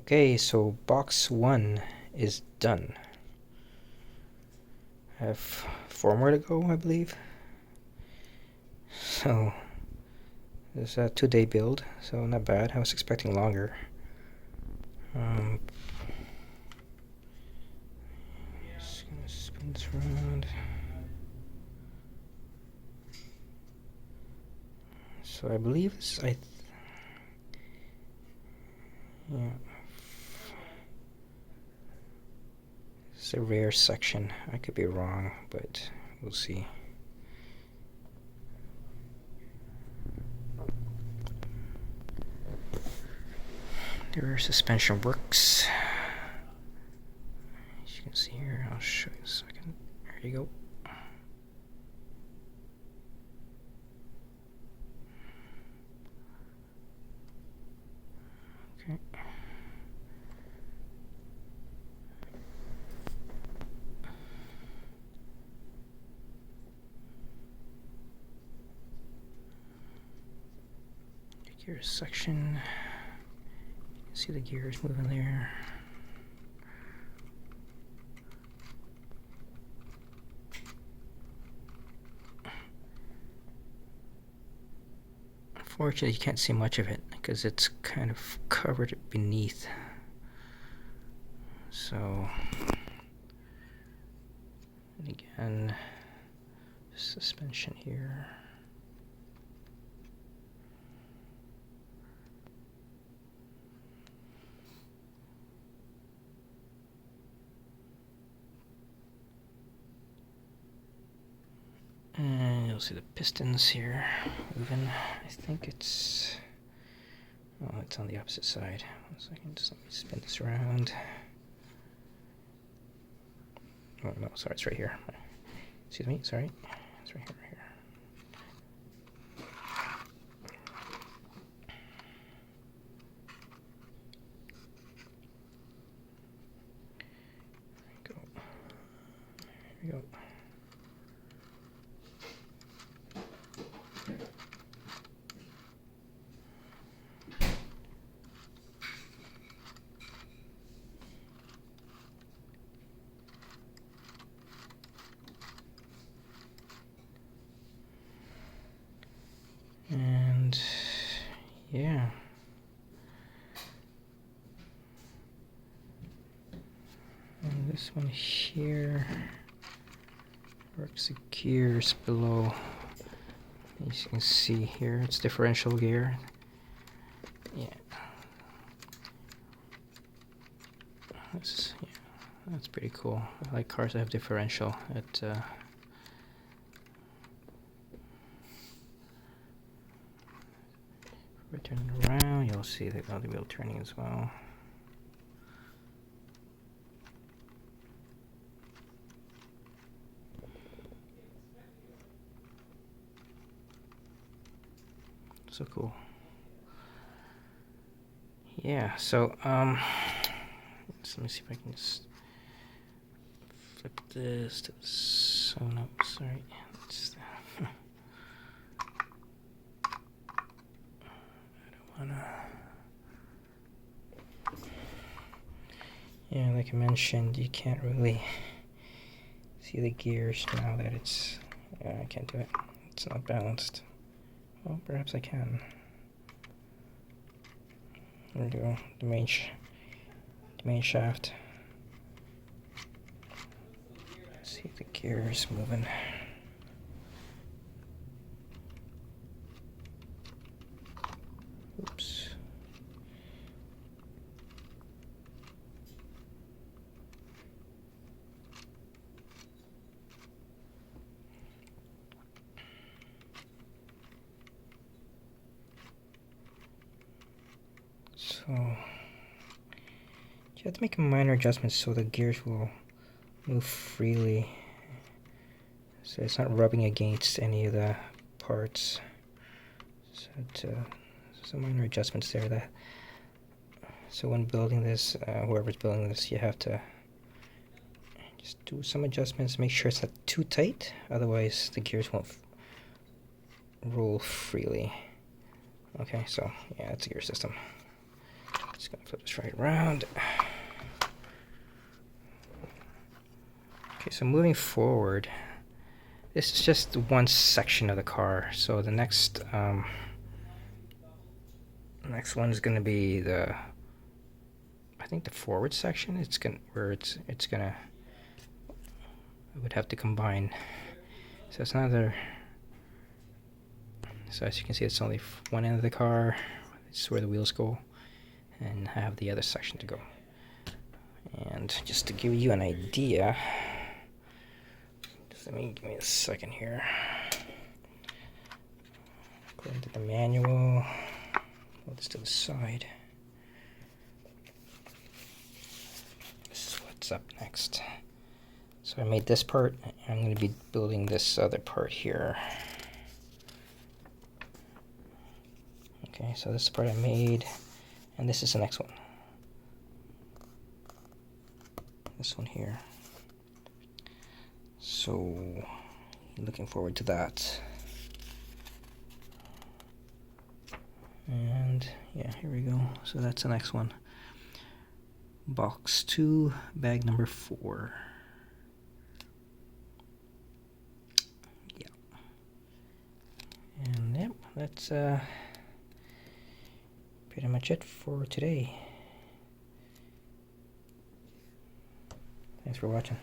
Okay, so box 1 is done. I have 4 more to go, I believe. So, this is a 2-day build, so not bad. I was expecting longer. Just gonna spin this around. So I believe this, yeah. It's a rare section. I could be wrong, but we'll see. The rear suspension works. As you can see here, I'll show you in a second. There you go. Okay. Gear section. You can see the gears moving there. Unfortunately, you can't see much of it because it's kind of covered beneath. So, and again, suspension here. And you'll see the pistons here moving. I think it's, oh, it's on the opposite side. 1 second, just let me spin this around. Oh no, sorry, it's right here. Excuse me, sorry. It's right here, right here. There we go. There we go. And yeah. And this one here works the gears below. As you can see here, it's differential gear. Yeah. That's pretty cool. I like cars that have differential. If we turn it around, you'll see the other wheel turning as well. So cool. Yeah, so let me see if I can just flip this to the, so no, sorry. I don't wanna. Yeah, like I mentioned, you can't really see the gears now that it's, I can't do it. It's not balanced. Well, perhaps I can. There we go, the main shaft. Let's see if the gear is moving. Oops. So you have to make minor adjustments so the gears will move freely, so it's not rubbing against any of the parts. So some minor adjustments there. That so when building this, whoever's building this, you have to just do some adjustments. Make sure it's not too tight, otherwise the gears won't roll freely. Okay, so yeah, it's a gear system. Just gonna flip this right around. Okay, so moving forward, this is just one section of the car. So the next one is gonna be I think the forward section. It's gonna I would have to combine. So it's another. So as you can see, it's only one end of the car. It's where the wheels go, and I have the other section to go. And just to give you an idea, just give me a second here. According to the manual, put this to the side. This is what's up next. So I made this part, and I'm going to be building this other part here. Okay, so this is the part I made, and this is the next one. This one here. So, looking forward to that. And yeah, here we go. So that's the next one. Box 2, bag number 4. Yeah. And yep, that's pretty much it for today. Thanks for watching.